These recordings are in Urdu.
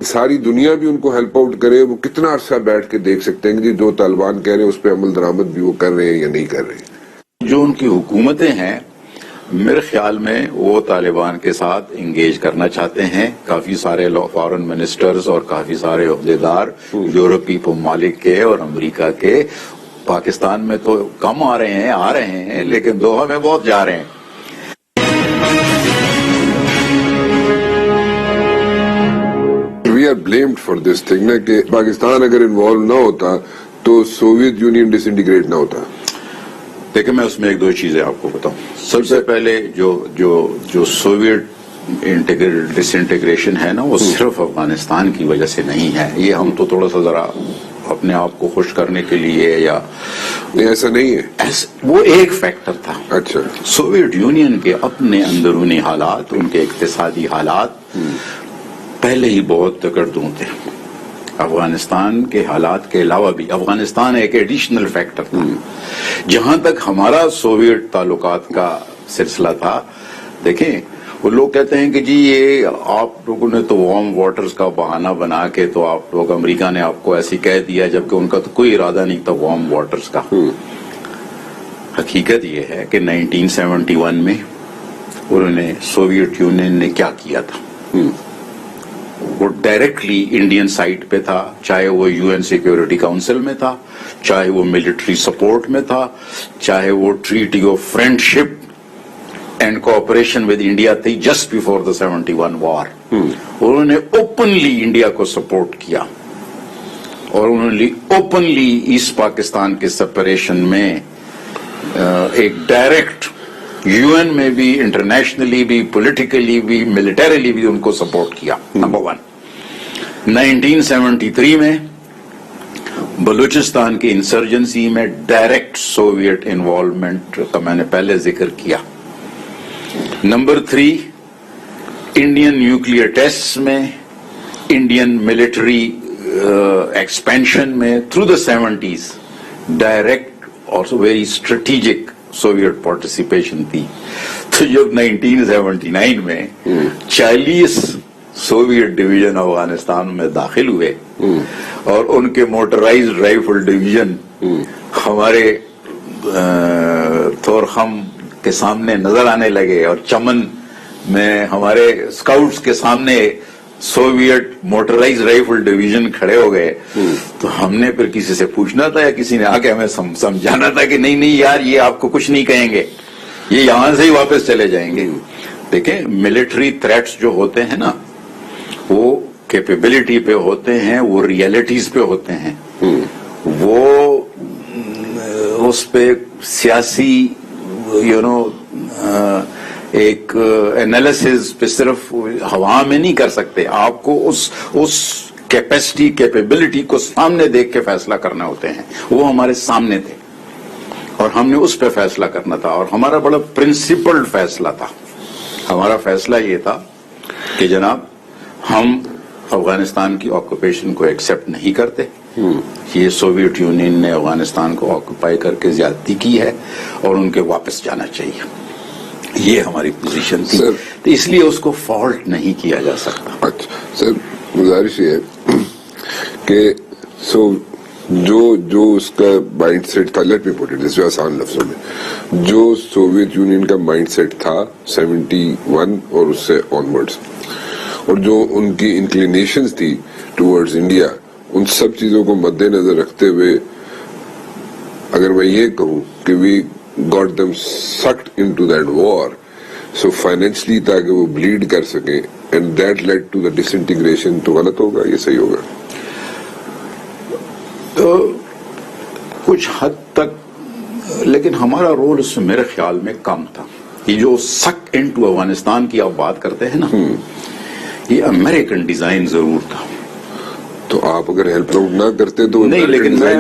ساری دنیا بھی ان کو ہیلپ آؤٹ کرے. وہ کتنا عرصہ بیٹھ کے دیکھ سکتے ہیں کہ جو طالبان کہہ رہے ہیں اس پہ عمل درآمد بھی وہ کر رہے ہیں یا نہیں کر رہے ہیں. جو ان کی حکومتیں ہیں میرے خیال میں وہ طالبان کے ساتھ انگیج کرنا چاہتے ہیں. کافی سارے فارن منسٹرز اور کافی سارے عہدیدار یورپی ممالک کے اور امریکہ کے پاکستان میں تو کم آ رہے ہیں لیکن دوحہ میں بہت جا رہے ہیں. We are blamed for this thing نا کہ پاکستان اگر انوالو نہ ہوتا تو سوویت یونین ڈس انٹیگریٹ نہ ہوتا. دیکھیں میں اس میں ایک دو چیزیں آپ کو بتاؤں. سب سے پہلے جو سوویت ڈس انٹیگریشن ہے نا وہ صرف افغانستان کی وجہ سے نہیں ہے. یہ ہم تو تھوڑا سا ذرا اپنے آپ کو خوش کرنے کے لیے یا ایسا نہیں ہے, وہ ایک فیکٹر تھا. اچھا, سوویت یونین کے اپنے اندرونی حالات, ان کے اقتصادی حالات پہلے ہی بہت تکڑدوں تھے. افغانستان کے حالات کے علاوہ بھی افغانستان ایک ایڈیشنل فیکٹر تھا. جہاں تک ہمارا سوویت تعلقات کا سلسلہ تھا, دیکھیں وہ لوگ کہتے ہیں کہ جی یہ آپ لوگوں نے تو وارم واٹرز کا بہانہ بنا کے تو آپ لوگ, امریکہ نے آپ کو ایسی کہہ دیا, جبکہ ان کا تو کوئی ارادہ نہیں تھا وارم واٹرز کا. حقیقت یہ ہے کہ 1971 میں انہوں نے سوویت یونین نے کیا کیا تھا, وہ ڈائریکٹلی انڈین سائٹ پہ تھا, چاہے وہ یو این سیکیورٹی کاؤنسل میں تھا, چاہے وہ ملٹری سپورٹ میں تھا, چاہے وہ treaty of friendship and cooperation with India تھی جسٹ بفور دا 71 وار. انہوں نے اوپنلی انڈیا کو سپورٹ کیا اور انہوں نے اوپنلی ایسٹ پاکستان کے سپریشن میں ایک ڈائریکٹ یو این میں بھی, انٹرنیشنلی بھی, پولیٹیکلی بھی, ملٹریلی بھی ان کو سپورٹ کیا. نمبر 1. 1973 میں بلوچستان کی انسرجنسی میں ڈائریکٹ سوویت انوالومنٹ کا میں نے پہلے ذکر کیا. نمبر 3. انڈین نیوکلیئر ٹیسٹ میں, انڈین ملٹری ایکسپینشن میں تھرو دا 70s ڈائریکٹ اور ویری اسٹریٹجک سوویت پارٹیسپیشن تھی. تو جب 1979 میں 40 سوویت ڈویژن افغانستان میں داخل ہوئے اور ان کے موٹرائزڈ رائفل ڈویژن ہمارے تھورخم کے سامنے نظر آنے لگے اور چمن میں ہمارے اسکاؤٹس کے سامنے سوویت موٹرائز رائفل ڈویژن کھڑے ہو گئے, تو ہم نے پھر کسی سے پوچھنا تھا یا کسی نے آ کے ہمیں سمجھانا تھا کہ نہیں یار یہ آپ کو کچھ نہیں کہیں گے, یہ یہاں سے ہی واپس چلے جائیں گے. دیکھیں ملٹری تھریٹس جو ہوتے ہیں نا وہ کیپیبلٹی پہ ہوتے ہیں, وہ ریئلٹیز پہ ہوتے ہیں, وہ اس پہ سیاسی ایک انالیسز پہ صرف ہوا میں نہیں کر سکتے. آپ کو اس کیپیسٹی کیپیبلٹی کو سامنے دیکھ کے فیصلہ کرنا ہوتے ہیں. وہ ہمارے سامنے تھے اور ہم نے اس پہ فیصلہ کرنا تھا, اور ہمارا بڑا پرنسپلڈ فیصلہ تھا. ہمارا فیصلہ یہ تھا کہ جناب ہم افغانستان کی آکوپیشن کو ایکسپٹ نہیں کرتے. یہ سوویت یونین نے افغانستان کو آکوپائی کر کے زیادتی کی ہے اور ان کے واپس جانا چاہیے. یہ ہماری پوزیشن تھی, تو اس لیے اس کو فالٹ نہیں کیا جا سکتا. اچھا سر, گزارش یہ ہے کہ جو اس کا مائنڈ سیٹ تھا, let me put it this way آسان لفظوں میں, جو سوویت یونین کا مائنڈ سیٹ تھا 71 اور اس سے آنورڈز, اور جو ان کی انکلینیشنز تھی ٹورڈز انڈیا, ان سب چیزوں کو مد نظر رکھتے ہوئے اگر میں یہ کہوں کہ وی got them sucked into that war so financially تاکہ وہ bleed کر سکیں and that led to the disintegration, تو غلط ہوگا یہ صحیح ہوگا؟ تو کچھ حد تک, لیکن ہمارا رول اس میں میرے خیال میں کم تھا. یہ جو suck into افغانستان کی آپ بات کرتے ہیں نا, یہ امریکن ڈیزائن ضرور تھا. تو آپ اگر ہیلپ آؤٹ نہ کرتے تو نہیں, لیکن میں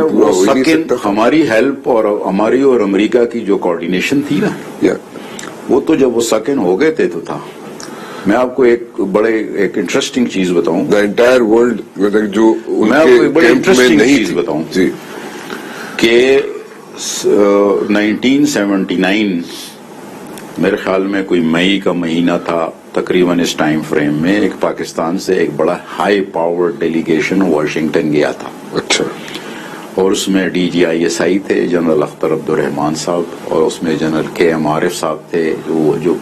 ہماری ہیلپ اور ہماری اور امریکہ کی جو کوارڈینیشن تھی نا, وہ تو جب وہ سیکنڈ ہو گئے تھے تو تھا. میں آپ کو ایک انٹرسٹنگ چیز بتاؤں, دا انٹائر ورلڈ, جو میں آپ کو ایک بڑی انٹرسٹنگ چیز بتاؤں کہ 1979 میرے خیال میں کوئی مئی کا مہینہ تھا, تقریباً اس ٹائم فریم میں ایک پاکستان سے ایک بڑا ہائی پاور ڈیلیگیشن واشنگٹن گیا تھا. اچھا. اور اس میں D G I S I تھے جنرل اختر عبد الرحمان صاحب, اور اس میں جنرل کے ایم عارف صاحب تھے جو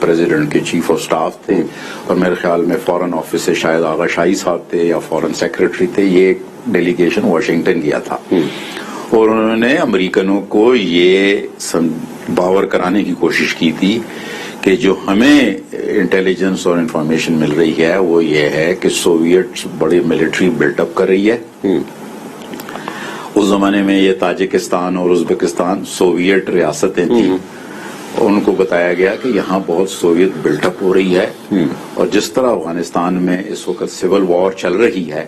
پریزیڈنٹ کے چیف آف سٹاف تھے, اور میرے خیال میں فورن آفس سے شاید آغا شاہی صاحب تھے یا فورن سیکرٹری تھے. یہ ایک ڈیلیگیشن واشنگٹن گیا تھا, اور انہوں نے امریکنوں کو یہ باور کرانے کی کوشش کی تھی کہ جو ہمیں انٹیلیجنس اور انفارمیشن مل رہی ہے وہ یہ ہے کہ سوویٹ بڑی ملٹری بلٹ اپ کر رہی ہے. اس زمانے میں یہ تاجکستان اور ازبکستان سوویٹ ریاستیں تھیں, ان کو بتایا گیا کہ یہاں بہت سوویت بلٹ اپ ہو رہی ہے, اور جس طرح افغانستان میں اس وقت سول وار چل رہی ہے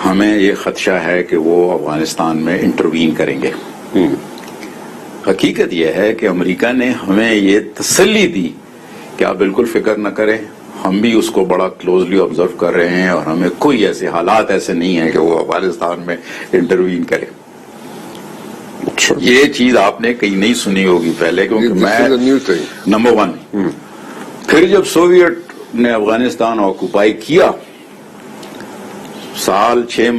ہمیں یہ خدشہ ہے کہ وہ افغانستان میں انٹروین کریں گے. حقیقت یہ ہے کہ امریکہ نے ہمیں یہ تسلی دی کہ آپ بالکل فکر نہ کریں, ہم بھی اس کو بڑا کلوزلی آبزرو کر رہے ہیں, اور ہمیں کوئی ایسے حالات ایسے نہیں ہیں کہ وہ افغانستان میں انٹروین کرے. یہ چیز آپ نے کہیں نہیں سنی ہوگی پہلے, کیونکہ میں نمبر 1. پھر جب سوویٹ نے افغانستان آکوپائی کیا, سال 6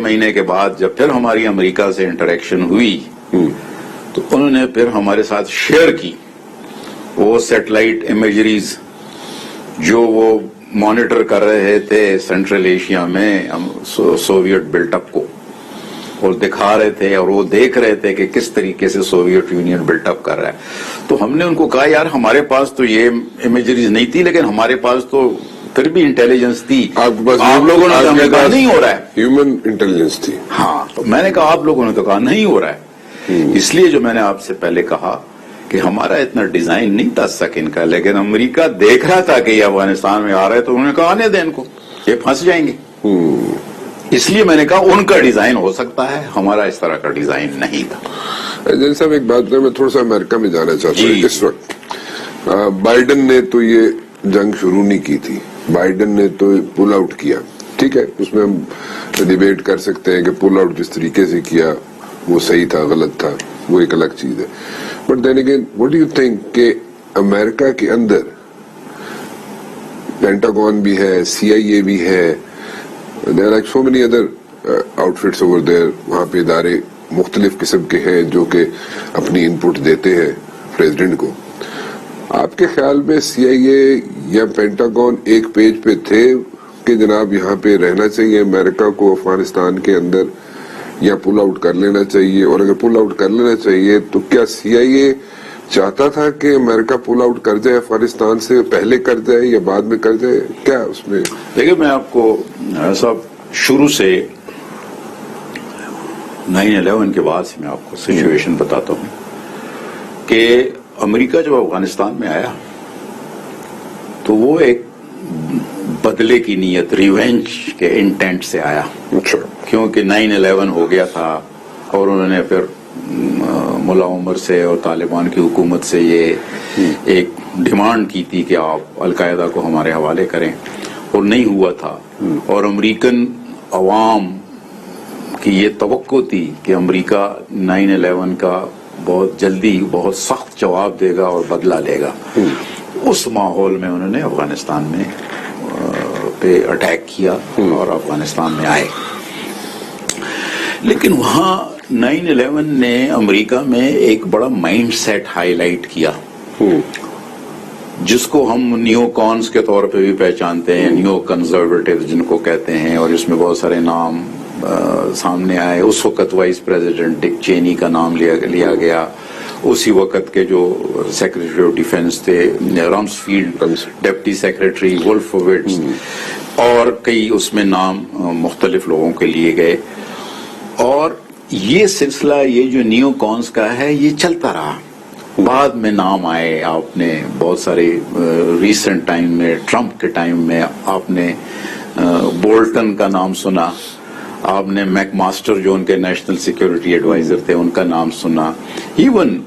مہینے کے بعد جب پھر ہماری امریکہ سے انٹریکشن ہوئی تو انہوں نے پھر ہمارے ساتھ شیئر کی وہ سیٹلائٹ امیجریز جو وہ مانیٹر کر رہے تھے سینٹرل ایشیا میں سوویٹ بلٹ اپ کو, اور دکھا رہے تھے, اور وہ دیکھ رہے تھے کہ کس طریقے سے سوویٹ یونین بلٹ اپ کر رہا ہے. تو ہم نے ان کو کہا یار ہمارے پاس تو یہ امیجریز نہیں تھی, لیکن ہمارے پاس تو پھر بھی انٹیلیجنس تھی. آپ لوگوں نے تو ہمیں کہا نہیں ہو رہا ہے, ہیومن انٹیلیجنس تھی. ہاں, تو میں نے کہا آپ لوگوں نے تو کہا نہیں ہو رہا ہے. اس لیے جو میں نے آپ سے پہلے کہا کہ ہمارا اتنا ڈیزائن نہیں تھا سیکنڈ کا, لیکن امریکہ دیکھ رہا تھا کہ یہ افغانستان میں آ رہا ہے, تو انہوں نے کہا آنے دیں ان کو, یہ پھنس جائیں گے. اس لیے میں نے کہا ان کا ڈیزائن ہو سکتا ہے, ہمارا اس طرح کا ڈیزائن نہیں تھا. جن صاحب ایک بات میں تھوڑا سا امریکہ میں جانا چاہتا ہوں. اس وقت بائیڈن نے تو یہ جنگ شروع نہیں کی تھی, بائیڈن نے تو پل آؤٹ کیا. ٹھیک ہے, اس میں ہم ڈیبیٹ کر سکتے ہیں کہ پل آؤٹ جس طریقے سے کیا وہ صحیح تھا غلط تھا, وہ ایک الگ چیز ہے. But then again what do you think کہ امریکہ کے اندر پینٹاگون بھی ہے, سی آئی اے بھی ہے, there are like so many other outfits over there, وہاں پہ ادارے مختلف قسم کے ہیں جو کہ اپنی انپٹ دیتے ہیں پریزیڈنٹ کو. آپ کے خیال میں سی آئی اے یا پینٹاگون ایک پیج پہ تھے کہ جناب یہاں پہ رہنا چاہیے امریکہ کو افغانستان کے اندر, یا پل آؤٹ کر لینا چاہیے؟ اور اگر پل آؤٹ کر لینا چاہیے تو کیا سی آئی اے چاہتا تھا کہ امریکہ پل آؤٹ کر جائے افغانستان سے, پہلے کر جائے یا بعد میں کر جائے, کیا اس میں؟ دیکھیں میں آپ کو صاحب شروع سے 9/11 کے بعد سے میں آپ کو سچویشن بتاتا ہوں کہ امریکہ جب افغانستان میں آیا تو وہ ایک بدلے کی نیت, ریونج کے انٹینٹ سے آیا. کیونکہ 9/11 ہو گیا تھا, اور انہوں نے پھر ملا عمر سے اور طالبان کی حکومت سے یہ ایک ڈیمانڈ کی تھی کہ آپ القاعدہ کو ہمارے حوالے کریں, اور نہیں ہوا تھا. اور امریکن عوام کی یہ توقع تھی کہ امریکہ 9/11 کا بہت جلدی بہت سخت جواب دے گا اور بدلہ لے گا. اس ماحول میں انہوں نے افغانستان میں پہ اٹیک کیا اور افغانستان میں آئے. لیکن وہاں 9/11 نے امریکہ میں ایک بڑا مائنڈ سیٹ ہائی لائٹ کیا جس کو ہم نیو کونس کے طور پہ بھی پہچانتے ہیں, نیو کنزرویٹو جن کو کہتے ہیں, اور اس میں بہت سارے نام سامنے آئے. اس وقت وائس پریزیڈنٹ ڈک چینی کا نام لیا گیا, اسی وقت کے جو سیکرٹری آف ڈیفنس تھے رمسفیلڈ, ڈپٹی سیکرٹری وولفووٹز, اور کئی اس میں نام مختلف لوگوں کے لیے گئے. اور یہ سلسلہ یہ جو نیو کونس کا ہے یہ چلتا رہا. بعد میں نام آئے, آپ نے بہت سارے ریسنٹ ٹائم میں, ٹرمپ کے ٹائم میں آپ نے بولٹن کا نام سنا, آپ نے میک ماسٹر جو ان کے نیشنل سیکیورٹی ایڈوائزر تھے ان کا نام سنا, ایون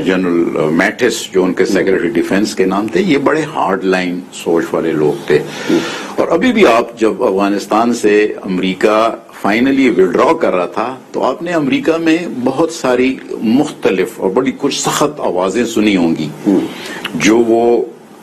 جنرل میٹس جو ان کے سیکرٹری ڈیفنس کے نام تھے. یہ بڑے ہارڈ لائن سوچ والے لوگ تھے. اور ابھی بھی آپ جب افغانستان سے امریکہ فائنلی وڈرا کر رہا تھا تو آپ نے امریکہ میں بہت ساری مختلف اور بڑی کچھ سخت آوازیں سنی ہوں گی جو وہ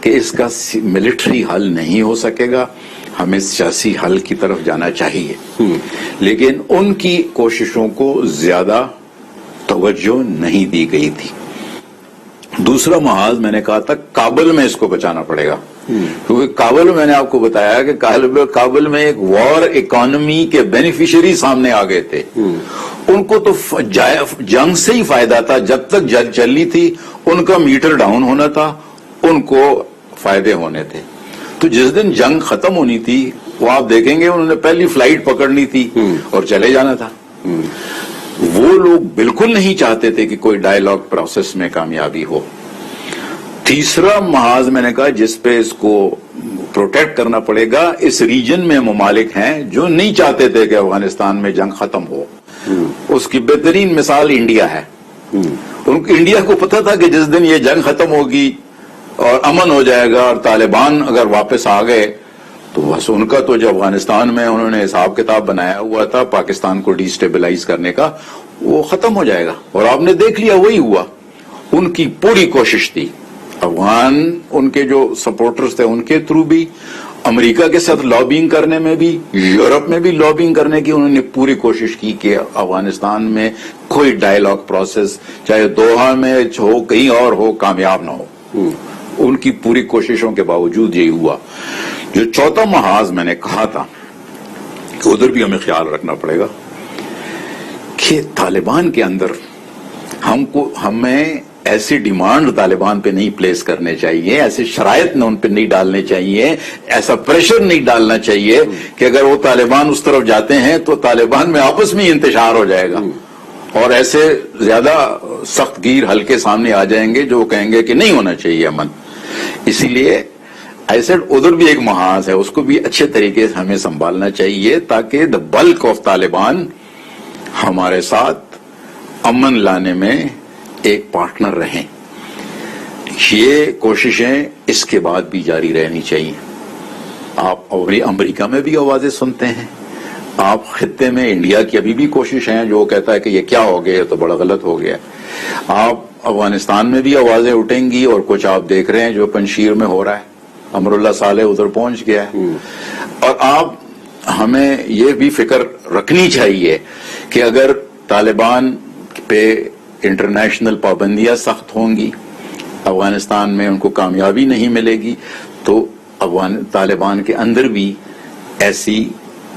کہ اس کا ملٹری حل نہیں ہو سکے گا، ہمیں سیاسی حل کی طرف جانا چاہیے، لیکن ان کی کوششوں کو زیادہ توجہ نہیں دی گئی تھی۔ دوسرا محاذ میں نے کہا تھا کابل میں اس کو بچانا پڑے گا، کیونکہ کابل میں نے آپ کو بتایا کہ کابل میں ایک وار اکانومی کے بینیفیشری سامنے آ گئے تھے، ان کو تو جنگ سے ہی فائدہ تھا، جب تک جنگ چلی تھی ان کا میٹر ڈاؤن ہونا تھا، ان کو فائدے ہونے تھے۔ تو جس دن جنگ ختم ہونی تھی وہ آپ دیکھیں گے انہوں نے پہلی فلائٹ پکڑنی تھی اور چلے جانا تھا۔ وہ لوگ بالکل نہیں چاہتے تھے کہ کوئی ڈائیلاگ پروسیس میں کامیابی ہو۔ تیسرا محاذ میں نے کہا جس پہ اس کو پروٹیکٹ کرنا پڑے گا، اس ریجن میں ممالک ہیں جو نہیں چاہتے تھے کہ افغانستان میں جنگ ختم ہو۔ اس کی بہترین مثال انڈیا ہے۔ انڈیا کو پتا تھا کہ جس دن یہ جنگ ختم ہوگی اور امن ہو جائے گا اور طالبان اگر واپس آ گئے تو بس ان کا تو جو افغانستان میں انہوں نے حساب کتاب بنایا ہوا تھا پاکستان کو ڈی اسٹیبلائز کرنے کا، وہ ختم ہو جائے گا، اور آپ نے دیکھ لیا وہی ہوا۔ ان کی پوری کوشش تھی، افغان ان کے جو سپورٹرز تھے ان کے تھرو بھی، امریکہ کے ساتھ لابنگ کرنے میں بھی، یورپ میں بھی لابنگ کرنے کی انہوں نے پوری کوشش کی کہ افغانستان میں کوئی ڈائیلاگ پروسیس چاہے دوحہ میں ہو کہیں اور ہو کامیاب نہ ہو۔ ان کی پوری کوششوں کے باوجود یہی ہوا۔ جو چوتھا محاذ میں نے کہا تھا کہ ادھر بھی ہمیں خیال رکھنا پڑے گا کہ طالبان کے اندر ہمیں ایسی ڈیمانڈ طالبان پہ نہیں پلیس کرنے چاہیے، ایسے شرائط ان پہ نہیں ڈالنے چاہیے، ایسا پریشر نہیں ڈالنا چاہیے کہ اگر وہ طالبان اس طرف جاتے ہیں تو طالبان میں آپس میں انتشار ہو جائے گا اور ایسے زیادہ سخت گیر حلقے سامنے آ جائیں گے جو کہیں گے کہ نہیں ہونا چاہیے امن۔ اسی لیے ایسے ادھر بھی ایک محاذ ہے، اس کو بھی اچھے طریقے سے ہمیں سنبھالنا چاہیے تاکہ دا بلک آف طالبان ہمارے ساتھ امن لانے میں ایک پارٹنر رہیں۔ یہ کوششیں اس کے بعد بھی جاری رہنی چاہیے۔ آپ امریکہ میں بھی آوازیں سنتے ہیں، آپ خطے میں انڈیا کی ابھی بھی کوشش ہیں جو کہتا ہے کہ یہ کیا ہو گیا، یہ تو بڑا غلط ہو گیا۔ آپ افغانستان میں بھی آوازیں اٹھیں گی، اور کچھ آپ دیکھ رہے ہیں جو پنشیر میں ہو رہا ہے، امراللہ صالح ادھر پہنچ گیا ہے۔ اور آپ ہمیں یہ بھی فکر رکھنی چاہیے کہ اگر طالبان پہ انٹرنیشنل پابندیاں سخت ہوں گی، افغانستان میں ان کو کامیابی نہیں ملے گی، تو طالبان کے اندر بھی ایسی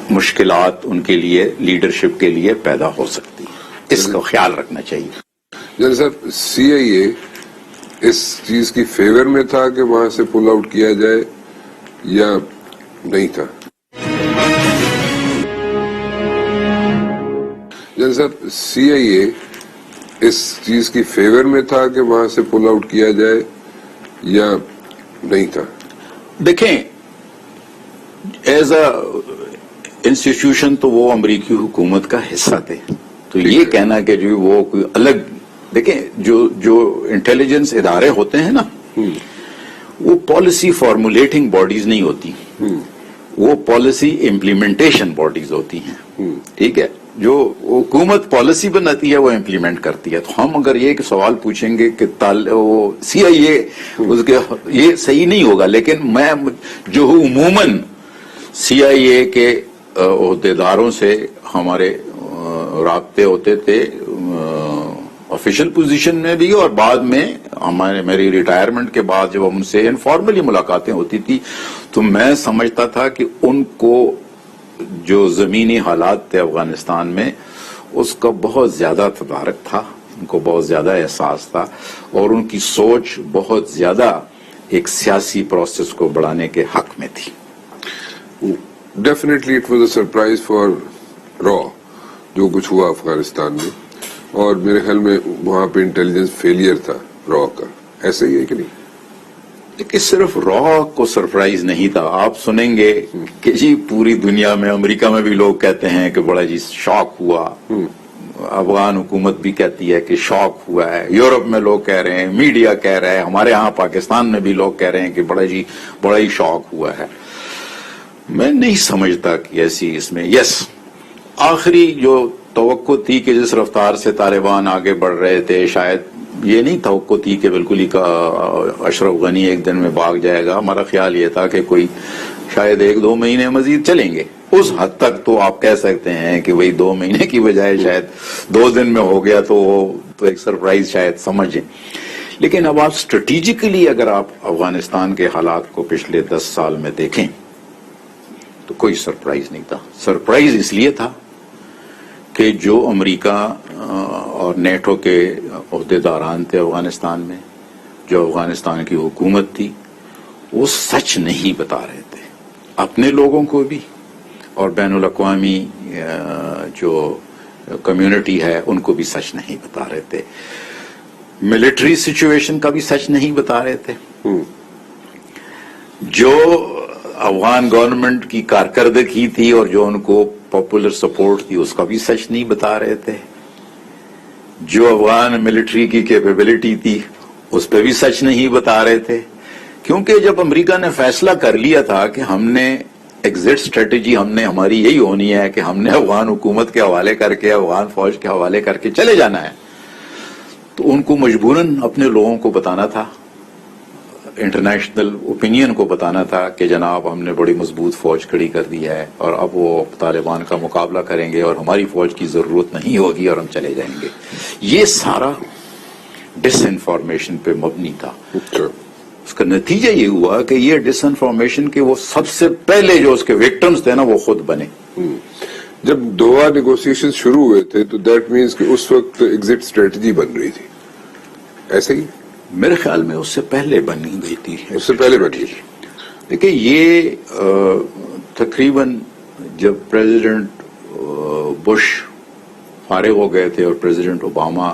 مشکلات ان کے لیے لیڈرشپ کے لیے پیدا ہو سکتی ہے۔ اس کا خیال رکھنا چاہیے۔ جنرل صاحب، سی آئی اے اس چیز کی فیور میں تھا کہ وہاں سے پل آؤٹ کیا جائے یا نہیں تھا؟ جنرل صاحب، سی آئی اے اس چیز کی فیور میں تھا کہ وہاں سے پل آؤٹ کیا جائے یا نہیں تھا؟ دیکھیں، ایز اے انسٹیٹیوشن تو وہ امریکی حکومت کا حصہ تھے، تو یہ کہنا کہ جو وہ کوئی الگ، دیکھیں جو انٹیلیجنس ادارے ہوتے ہیں نا، وہ پالیسی فارمولیٹنگ باڈیز نہیں ہوتی، وہ پالیسی امپلیمنٹیشن باڈیز ہوتی ہیں۔ ٹھیک ہے، جو حکومت پالیسی بناتی ہے وہ امپلیمنٹ کرتی ہے۔ تو ہم اگر یہ سوال پوچھیں گے کہ سی آئی اے یہ صحیح نہیں ہوگا، لیکن میں جو عموماً سی آئی اے کے عہدیداروں سے ہمارے رابطے ہوتے تھے آفیشیل پوزیشن میں بھی، اور بعد میں میری ریٹائرمنٹ کے بعد جب ہم ان سے انفارملی ملاقاتیں ہوتی تھی تو میں سمجھتا تھا کہ ان کو جو زمینی حالات تھے افغانستان میں اس کا بہت زیادہ تدارک تھا، ان کو بہت زیادہ احساس تھا، اور ان کی سوچ بہت زیادہ ایک سیاسی پروسیس کو بڑھانے کے حق میں تھی۔ Definitely it was a surprise for را جو کچھ ہوا افغانستان میں، اور میرے خیال میں وہاں پہ انٹیلیجنس فیلئر تھا را کا، ایسا ہی ہے کہ نہیں؟ لیکن صرف را کو سرپرائز نہیں تھا، آپ سنیں گے کہ جی پوری دنیا میں، امریکہ میں بھی لوگ کہتے ہیں کہ بڑا جی شاک ہوا، افغان حکومت بھی کہتی ہے کہ شاک ہوا ہے، یورپ میں لوگ کہہ رہے ہیں، میڈیا کہہ رہے ہیں، ہمارے ہاں پاکستان میں بھی لوگ کہہ رہے ہیں کہ بڑا ہی شاک ہوا ہے۔ میں نہیں سمجھتا کہ ایسی اس میں آخری جو توقع تھی کہ جس رفتار سے طالبان آگے بڑھ رہے تھے، شاید یہ نہیں توقع تھی کہ بالکل ہی اشرف غنی ایک دن میں بھاگ جائے گا. ہمارا خیال یہ تھا کہ کوئی شاید 1-2 مہینے مزید چلیں گے. اس حد تک تو آپ کہہ سکتے ہیں کہ وہی 2 مہینے کی بجائے شاید 2 دن میں ہو گیا تو وہ تو ایک سرپرائز شاید سمجھیں. لیکن اب آپ اسٹریٹجیکلی اگر آپ افغانستان کے حالات کو پچھلے 10 سال میں دیکھیں تو کوئی سرپرائز نہیں تھا. سرپرائز اس لیے تھا کہ جو امریکہ اور نیٹو کے عہدیداران تھے افغانستان میں, جو افغانستان کی حکومت تھی, وہ سچ نہیں بتا رہے تھے اپنے لوگوں کو بھی اور بین الاقوامی جو کمیونٹی ہے ان کو بھی سچ نہیں بتا رہے تھے. ملٹری سچویشن کا بھی سچ نہیں بتا رہے تھے. جو افغان گورنمنٹ کی کارکردگی تھی اور جو ان کو پاپولر سپورٹ تھی اس کا بھی سچ نہیں بتا رہے تھے. جو افغان ملٹری کی کیپیبلٹی تھی اس پہ بھی سچ نہیں بتا رہے تھے. کیونکہ جب امریکہ نے فیصلہ کر لیا تھا کہ ہم نے ایگزٹ اسٹریٹجی ہماری یہی ہونی ہے کہ ہم نے افغان حکومت کے حوالے کر کے افغان فوج کے حوالے کر کے چلے جانا ہے, تو ان کو مجبوراً اپنے لوگوں کو بتانا تھا, انٹرنیشنل اوپینین کو بتانا تھا کہ جناب ہم نے بڑی مضبوط فوج کھڑی کر دی ہے اور اب وہ طالبان کا مقابلہ کریں گے اور ہماری فوج کی ضرورت نہیں ہوگی اور ہم چلے جائیں گے. یہ سارا ڈس انفارمیشن پہ مبنی تھا. اس کا نتیجہ یہ ہوا کہ یہ ڈس انفارمیشن کے وہ سب سے پہلے جو اس کے وکٹمز تھے نا وہ خود بنے. جب دوحہ نیگوسیشن شروع ہوئے تھے تو دیٹ مینس کہ اس وقت ایگزٹ اسٹریٹجی بن رہی تھی, ایسے ہی میرے خیال میں اس سے پہلے بن گئی تھی. اس سے پہلے بنی تھی. دیکھیں یہ تقریباً جب پریزیڈنٹ بش فارغ ہو گئے تھے اور پریزیڈنٹ اوباما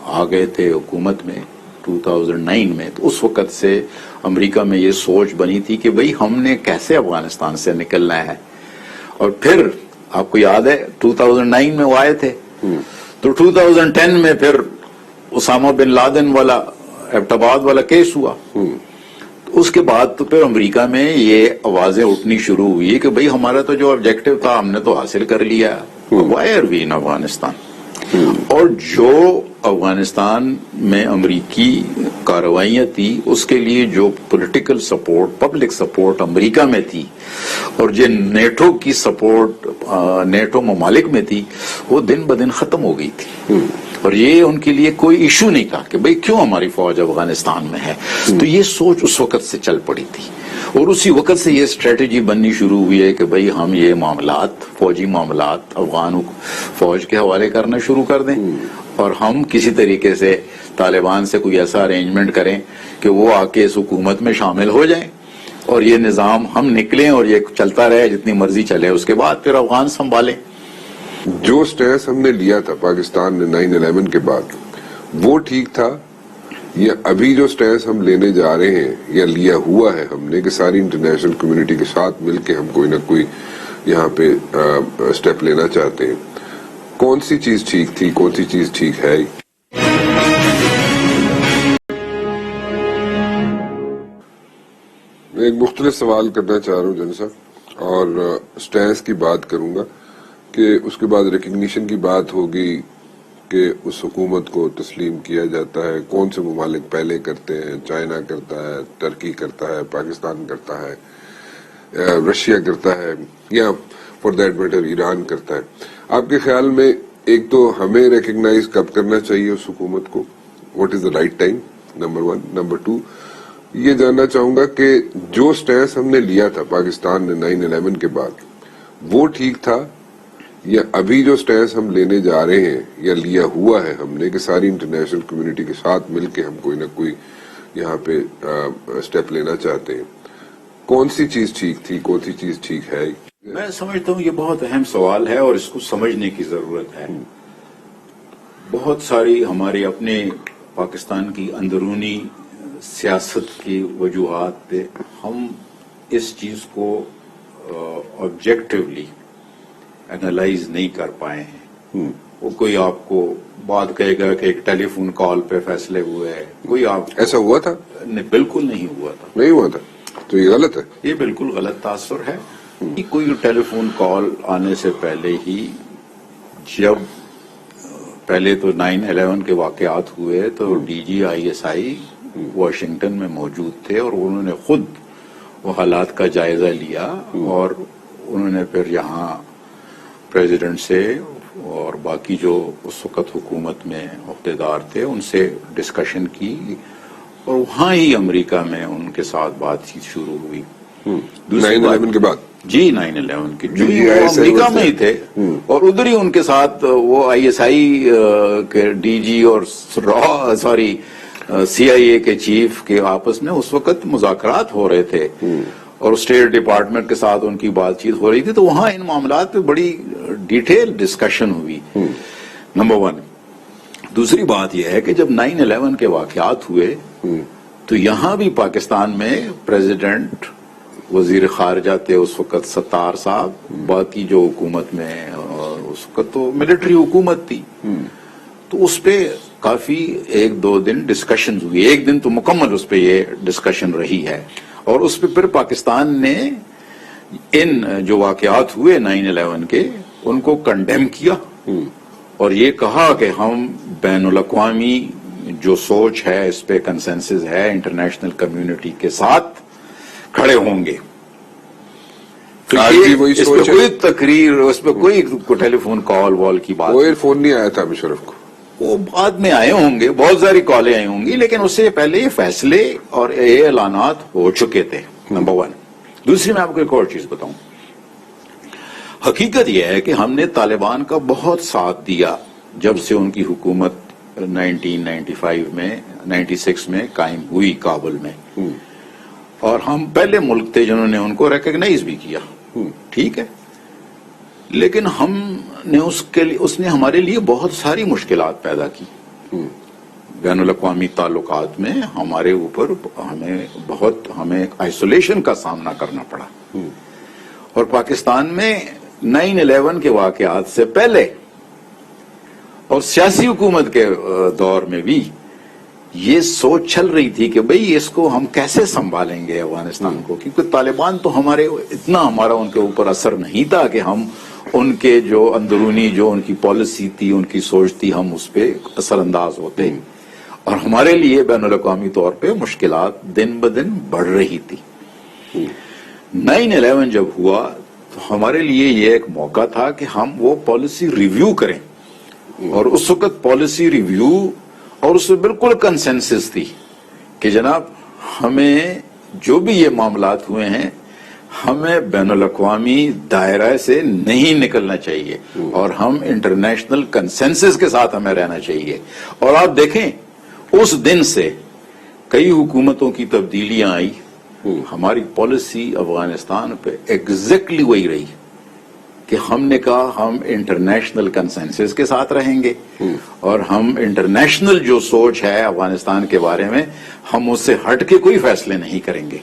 آ گئے تھے حکومت میں 2009 میں, تو اس وقت سے امریکہ میں یہ سوچ بنی تھی کہ بھئی ہم نے کیسے افغانستان سے نکلنا ہے. اور پھر آپ کو یاد ہے 2009 میں وہ آئے تھے تو 2010 میں پھر اسامہ بن لادن والا ایبٹ آباد والا کیس ہوا. اس کے بعد تو پھر امریکہ میں یہ آوازیں اٹھنی شروع ہوئی کہ بھئی ہمارا تو جو آبجیکٹو تھا ہم نے تو حاصل کر لیا, وائی آر وی ان افغانستان. اور جو افغانستان میں امریکی کارروائیاں تھی اس کے لیے جو پولیٹیکل سپورٹ, پبلک سپورٹ امریکہ میں تھی اور جو نیٹو کی سپورٹ نیٹو ممالک میں تھی وہ دن بدن ختم ہو گئی تھی. اور یہ ان کے لیے کوئی ایشو نہیں تھا کہ بھئی کیوں ہماری فوج افغانستان میں ہے. تو یہ سوچ اس وقت سے چل پڑی تھی اور اسی وقت سے یہ اسٹریٹجی بننی شروع ہوئی ہے کہ بھئی ہم یہ معاملات, فوجی معاملات افغان فوج کے حوالے کرنا شروع کر دیں اور ہم کسی طریقے سے طالبان سے کوئی ایسا ارینجمنٹ کریں کہ وہ آ کے اس حکومت میں شامل ہو جائیں اور یہ نظام ہم نکلیں اور یہ چلتا رہے جتنی مرضی چلے, اس کے بعد پھر افغان سنبھالیں. جو سٹیس ہم نے لیا تھا پاکستان نے 9/11 کے بعد وہ ٹھیک تھا یا ابھی جو سٹیس ہم لینے جا رہے ہیں یا لیا ہوا ہے ہم نے کہ ساری انٹرنیشنل کمیونٹی کے ساتھ مل کے ہم کوئی نہ کوئی یہاں پہ سٹیپ لینا چاہتے ہیں, کون سی چیز ٹھیک تھی, کون سی چیز ٹھیک ہے؟ میں ایک مختلف سوال کرنا چاہ رہا ہوں جن صاحب, اور سٹیس کی بات کروں گا کہ اس کے بعد ریکگنیشن کی بات ہوگی کہ اس حکومت کو تسلیم کیا جاتا ہے. کون سے ممالک پہلے کرتے ہیں؟ چائنا کرتا ہے, ترکی کرتا ہے, پاکستان کرتا ہے, رشیا کرتا ہے یا فار دیٹ میٹر ایران کرتا ہے. آپ کے خیال میں ایک تو ہمیں ریکگنائز کب کرنا چاہیے اس حکومت کو, what is the right time, number 1. Number 2 یہ جاننا چاہوں گا کہ جو سٹیس ہم نے لیا تھا پاکستان نے 9/11 کے بعد وہ ٹھیک تھا یا ابھی جو سٹیس ہم لینے جا رہے ہیں یا لیا ہوا ہے ہم نے کہ ساری انٹرنیشنل کمیونٹی کے ساتھ مل کے ہم کوئی نہ کوئی یہاں پہ سٹیپ لینا چاہتے ہیں, کون سی چیز ٹھیک تھی, کون سی چیز ٹھیک ہے؟ میں سمجھتا ہوں یہ بہت اہم سوال ہے اور اس کو سمجھنے کی ضرورت ہے. بہت ساری ہماری اپنے پاکستان کی اندرونی سیاست کی وجوہات پہ ہم اس چیز کو آبجیکٹیولی اینالائز نہیں کر پائے ہیں. وہ کوئی آپ کو بات کہے گا کہ ایک ٹیلی فون کال پہ فیصلے ہوئے ہیں, کوئی آپ ایسا ہوا تھا؟ بالکل نہیں ہوا تھا. نہیں ہوا تھا تو یہ غلط ہے, یہ بالکل غلط تاثر ہے. کوئی ٹیلی فون کال آنے سے پہلے ہی جب پہلے تو 9/11 کے واقعات ہوئے تو ڈی جی ISI واشنگٹن میں موجود تھے اور انہوں نے خود وہ حالات کا جائزہ لیا اور انہوں نے پھر یہاں پریزیڈنٹ سے اور باقی جو اس وقت حکومت میں عہدیدار تھے ان سے ڈسکشن کی اور وہاں ہی امریکہ میں ان کے ساتھ بات چیت شروع ہوئی 9/11 کے بعد جی 9/11 کی جو وہ امریکہ میں ہی تھے اور ادھر ہی ان کے ساتھ وہ ISI کے ڈی جی اور CIA کے چیف کے آپس میں اس وقت مذاکرات ہو رہے تھے اور اسٹیٹ ڈپارٹمنٹ کے ساتھ ان کی بات چیت ہو رہی تھی تو وہاں ان معاملات پہ بڑی ڈیٹیل ڈسکشن ہوئی نمبر 1 دوسری بات یہ ہے کہ جب 9/11 کے واقعات ہوئے تو یہاں بھی پاکستان میں پریزیڈنٹ وزیر خارجہ تھے اس وقت ستار صاحب باقی جو حکومت میں اس وقت تو ملٹری حکومت تھی تو اس پہ کافی 1-2 دن ڈسکشن ہوئی ایک دن تو مکمل اس پہ یہ ڈسکشن رہی ہے اور اس پہ پھر پاکستان نے ان جو واقعات ہوئے 9/11 کے ان کو کنڈیم کیا اور یہ کہا کہ ہم بین الاقوامی جو سوچ ہے اس پہ کنسنسس ہے انٹرنیشنل کمیونٹی کے ساتھ کھڑے ہوں گے تو اس پہ کوئی تقریر اس پہ کوئی ٹیلی فون کال وال کی بات وہ فون نہیں آیا تھا مشرف کو وہ بعد میں آئے ہوں گے بہت ساری کالیں آئی ہوں گی لیکن اس سے پہلے یہ فیصلے اور یہ اعلانات ہو چکے تھے نمبر 1 دوسری میں آپ کو ایک اور چیز بتاؤں حقیقت یہ ہے کہ ہم نے طالبان کا بہت ساتھ دیا جب سے ان کی حکومت 1995 میں 96 میں قائم ہوئی کابل میں اور ہم پہلے ملک تھے جنہوں نے ان کو ریکگنائز بھی کیا ٹھیک ہے لیکن ہم نے اس نے ہمارے لیے بہت ساری مشکلات پیدا کی بین الاقوامی تعلقات میں ہمارے اوپر ہمیں آئسولیشن کا سامنا کرنا پڑا اور پاکستان میں 9/11 کے واقعات سے پہلے اور سیاسی حکومت کے دور میں بھی یہ سوچ چل رہی تھی کہ بھئی اس کو ہم کیسے سنبھالیں گے افغانستان کو کیونکہ طالبان تو ہمارا ان کے اوپر اثر نہیں تھا کہ ہم ان کے جو اندرونی جو ان کی پالیسی تھی ان کی سوچ تھی ہم اس پہ اثر انداز ہوتے اور ہمارے لیے بین الاقوامی طور پہ مشکلات دن بدن بڑھ رہی تھی 9/11 جب ہوا تو ہمارے لیے یہ ایک موقع تھا کہ ہم وہ پالیسی ریویو کریں اور اس وقت پالیسی ریویو اور اس میں بالکل کنسنسس تھی کہ جناب ہمیں جو بھی یہ معاملات ہوئے ہیں ہمیں بین الاقوامی دائرہ سے نہیں نکلنا چاہیے اور ہم انٹرنیشنل کنسنسس کے ساتھ ہمیں رہنا چاہیے اور آپ دیکھیں اس دن سے کئی حکومتوں کی تبدیلیاں آئی ہماری پالیسی افغانستان پہ ایگزیکٹلی وہی رہی کہ ہم نے کہا ہم انٹرنیشنل کنسنسس کے ساتھ رہیں گے اور ہم انٹرنیشنل جو سوچ ہے افغانستان کے بارے میں ہم اس سے ہٹ کے کوئی فیصلے نہیں کریں گے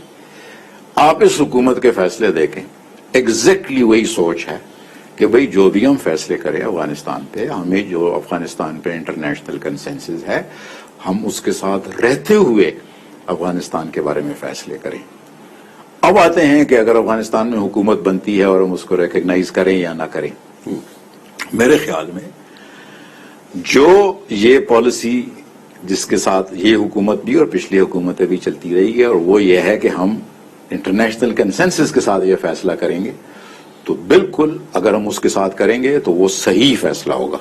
آپ اس حکومت کے فیصلے دیکھیں ایگزیکٹلی وہی سوچ ہے کہ بھئی جو بھی ہم فیصلے کریں افغانستان پہ ہمیں جو افغانستان پہ انٹرنیشنل کنسنسس ہے ہم اس کے ساتھ رہتے ہوئے افغانستان کے بارے میں فیصلے کریں اب آتے ہیں کہ اگر افغانستان میں حکومت بنتی ہے اور ہم اس کو ریکگنائز کریں یا نہ کریں میرے خیال میں جو یہ پالیسی جس کے ساتھ یہ حکومت بھی اور پچھلی حکومتیں بھی چلتی رہی ہے اور وہ یہ ہے کہ ہم انٹرنیشنل کنسنسس کے ساتھ یہ فیصلہ کریں گے تو بالکل اگر ہم اس کے ساتھ کریں گے تو وہ صحیح فیصلہ ہوگا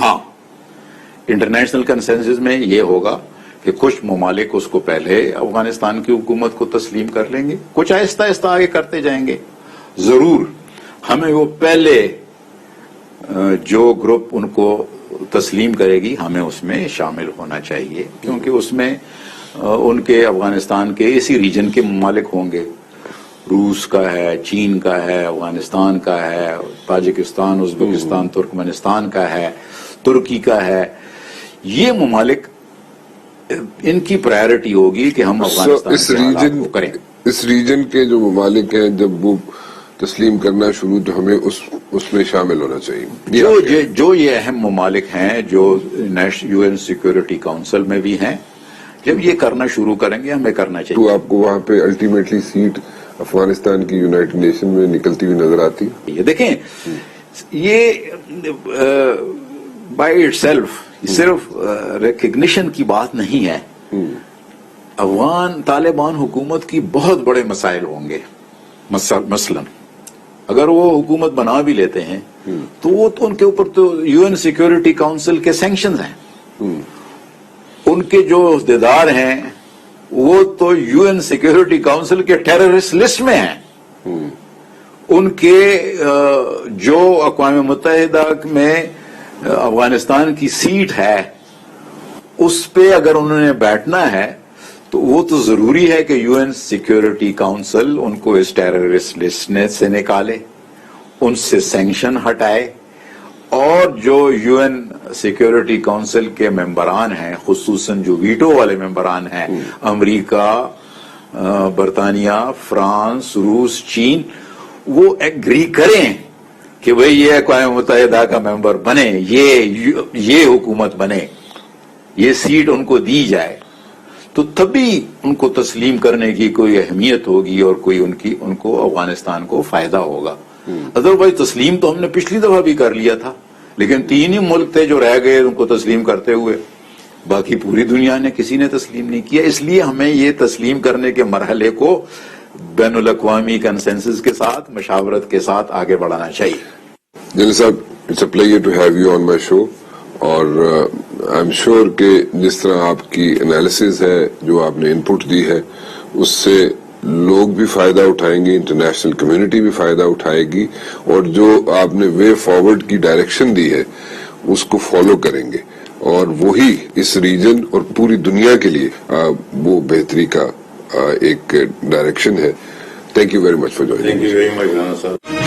ہاں انٹرنیشنل کنسنسس میں یہ ہوگا کہ کچھ ممالک اس کو پہلے افغانستان کی حکومت کو تسلیم کر لیں گے کچھ آہستہ آہستہ آگے کرتے جائیں گے ضرور ہمیں وہ پہلے جو گروپ ان کو تسلیم کرے گی ہمیں اس میں شامل ہونا چاہیے کیونکہ اس میں ان کے افغانستان کے اسی ریجن کے ممالک ہوں گے روس کا ہے چین کا ہے افغانستان کا ہے تاجکستان ازبکستان ترکمنستان کا ہے ترکی کا ہے یہ ممالک ان کی پرائرٹی ہوگی کہ ہم افغانستان کے حالات کو کریں اس ریجن کے جو ممالک ہیں جب وہ تسلیم کرنا شروع تو ہمیں اس میں شامل ہونا چاہیے جو یہ اہم ممالک ہیں جو UN سیکورٹی کاؤنسل میں بھی ہیں جب یہ کرنا شروع کریں گے ہمیں کرنا چاہیے تو آپ کو وہاں پہ الٹیمیٹلی سیٹ افغانستان کی یونائٹڈ نیشن میں نکلتی ہوئی نظر آتی یہ دیکھیں یہ بائی اٹ سیلف صرف ریکگنیشن کی بات نہیں ہے. افغان طالبان حکومت کی بہت بڑے مسائل ہوں گے. مثلا اگر وہ حکومت بنا بھی لیتے ہیں تو وہ تو ان کے اوپر تو یو این سیکورٹی کاؤنسل کے سینکشنز ہیں. ان کے جو عہدیدار ہیں وہ تو یو این سیکورٹی کاؤنسل کے ٹیررسٹ لسٹ میں ہیں. ان کے جو اقوام متحدہ میں افغانستان کی سیٹ ہے اس پہ اگر انہوں نے بیٹھنا ہے تو وہ تو ضروری ہے کہ یو این سیکورٹی کاؤنسل ان کو اس ٹیررسٹ لسٹ سے نکالے, ان سے سینکشن ہٹائے, اور جو یو این سیکورٹی کاؤنسل کے ممبران ہیں, خصوصاً جو ویٹو والے ممبران ہیں, امریکہ, برطانیہ, فرانس, روس, چین, وہ ایگری کریں کہ بھئی یہ اقوام متحدہ کا ممبر بنے, یہ حکومت بنے, یہ سیٹ ان کو دی جائے, تو تبھی ان کو تسلیم کرنے کی کوئی اہمیت ہوگی اور کوئی ان کو افغانستان کو فائدہ ہوگا. ادروائز تسلیم تو ہم نے پچھلی دفعہ بھی کر لیا تھا, لیکن 3 ہی ملک تھے جو رہ گئے ان کو تسلیم کرتے ہوئے, باقی پوری دنیا نے کسی نے تسلیم نہیں کیا. اس لیے ہمیں یہ تسلیم کرنے کے مرحلے کو بین الاقوامی کنسنسس کے ساتھ, مشاورت کے ساتھ آگے بڑھانا چاہیے. جنرل صاحب, it's a pleasure to have you on my show, اور آئی ایم شیور کہ جس طرح آپ کی انالیسز ہے, جو آپ نے انپٹ دی ہے, اس سے لوگ بھی فائدہ اٹھائیں گے, انٹرنیشنل کمیونٹی بھی فائدہ اٹھائے گی, اور جو آپ نے وے فارورڈ کی ڈائریکشن دی ہے اس کو فالو کریں گے, اور وہی اس ریجن اور پوری دنیا کے لیے وہ بہتری کا ایک ڈائریکشن ہے. Thank you very much for joining. Thank you very much.